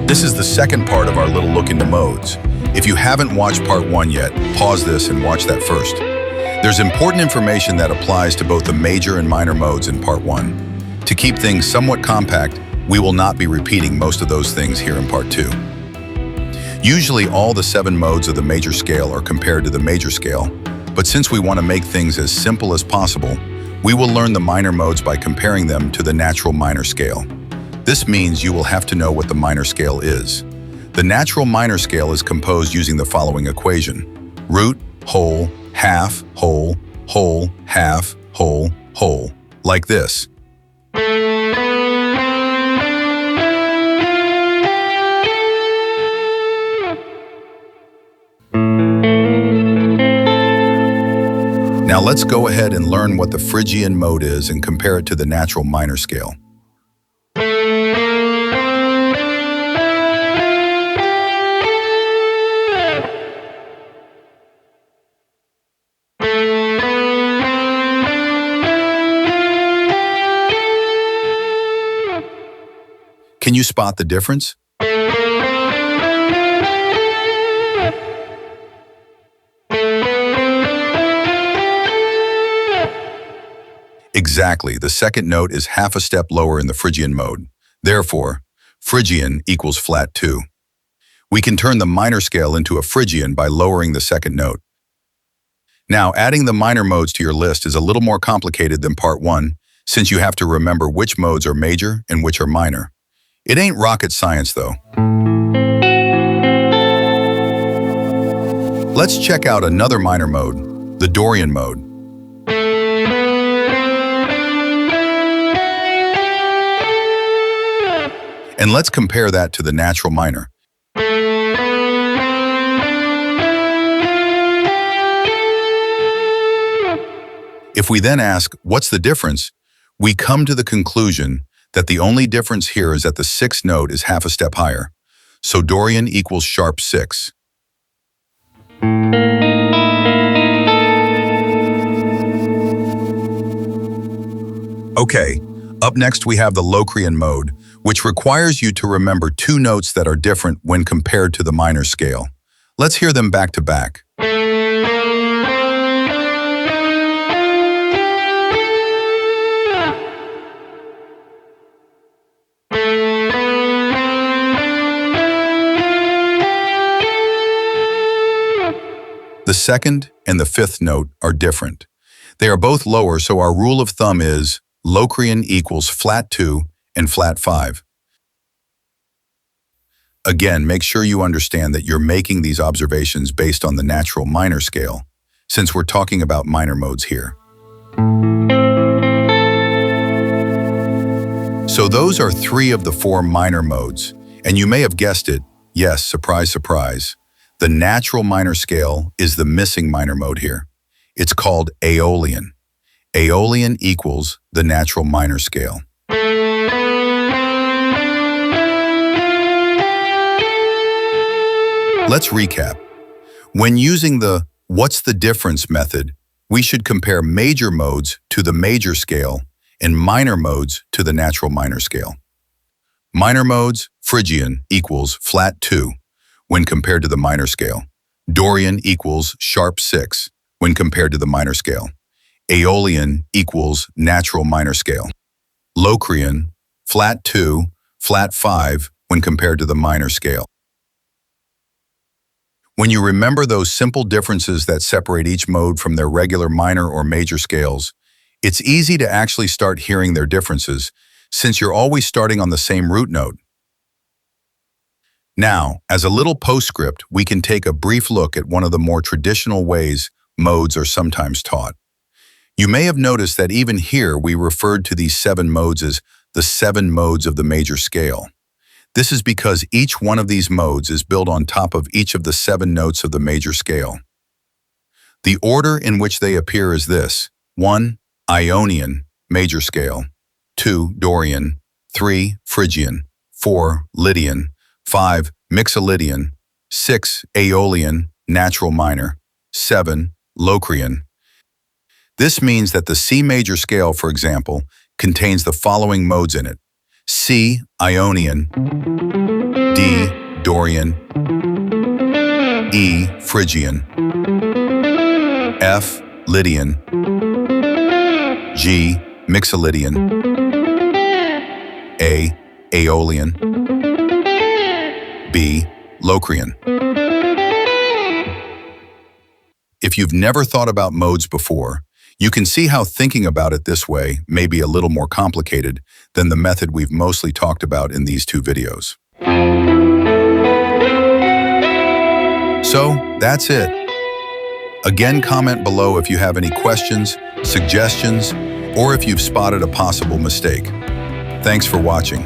This is the second part of our little look into modes. If you haven't watched part 1 yet, pause this and watch that first. There's important information that applies to both the major and minor modes in part 1. To keep things somewhat compact, we will not be repeating most of those things here in part 2. Usually all the 7 modes of the major scale are compared to the major scale, but since we want to make things as simple as possible, we will learn the minor modes by comparing them to the natural minor scale. This means you will have to know what the minor scale is. The natural minor scale is composed using the following equation: root, whole, half, whole, whole, half, whole, whole, like this. Now let's go ahead and learn what the Phrygian mode is and compare it to the natural minor scale. Can you spot the difference? Exactly, the second note is half a step lower in the Phrygian mode. Therefore, Phrygian equals flat 2. We can turn the minor scale into a Phrygian by lowering the second note. Now, adding the minor modes to your list is a little more complicated than part 1, since you have to remember which modes are major and which are minor. It ain't rocket science, though. Let's check out another minor mode, the Dorian mode. And let's compare that to the natural minor. If we then ask, what's the difference? We come to the conclusion that the only difference here is that the 6th note is half a step higher. So Dorian equals sharp 6. Okay, up next we have the Locrian mode, which requires you to remember 2 notes that are different when compared to the minor scale. Let's hear them back to back. The 2nd and the 5th note are different. They are both lower, so our rule of thumb is Locrian equals flat 2 and flat 5. Again, make sure you understand that you're making these observations based on the natural minor scale, since we're talking about minor modes here. So those are 3 of the 4 minor modes, and you may have guessed it, yes, surprise, surprise. The natural minor scale is the missing minor mode here. It's called Aeolian. Aeolian equals the natural minor scale. Let's recap. When using the what's the difference method, we should compare major modes to the major scale and minor modes to the natural minor scale. Minor modes, Phrygian equals flat 2 when compared to the minor scale. Dorian equals sharp 6 when compared to the minor scale. Aeolian equals natural minor scale. Locrian, flat 2, flat 5 when compared to the minor scale. When you remember those simple differences that separate each mode from their regular minor or major scales, it's easy to actually start hearing their differences, since you're always starting on the same root note. Now, as a little postscript, we can take a brief look at one of the more traditional ways modes are sometimes taught. You may have noticed that even here we referred to these 7 modes as the 7 modes of the major scale. This is because each one of these modes is built on top of each of the 7 notes of the major scale. The order in which they appear is this: 1. Ionian, major scale; 2. Dorian; 3. Phrygian; 4. Lydian; 5. Mixolydian; 6. Aeolian, natural minor; 7. Locrian. This means that the C major scale, for example, contains the following modes in it: C, Ionian; D. Dorian, E. Phrygian, F. Lydian, G. Mixolydian, A. Aeolian, B. Locrian. If you've never thought about modes before, you can see how thinking about it this way may be a little more complicated than the method we've mostly talked about in these two videos. So, that's it. Again, comment below if you have any questions, suggestions, or if you've spotted a possible mistake. Thanks for watching.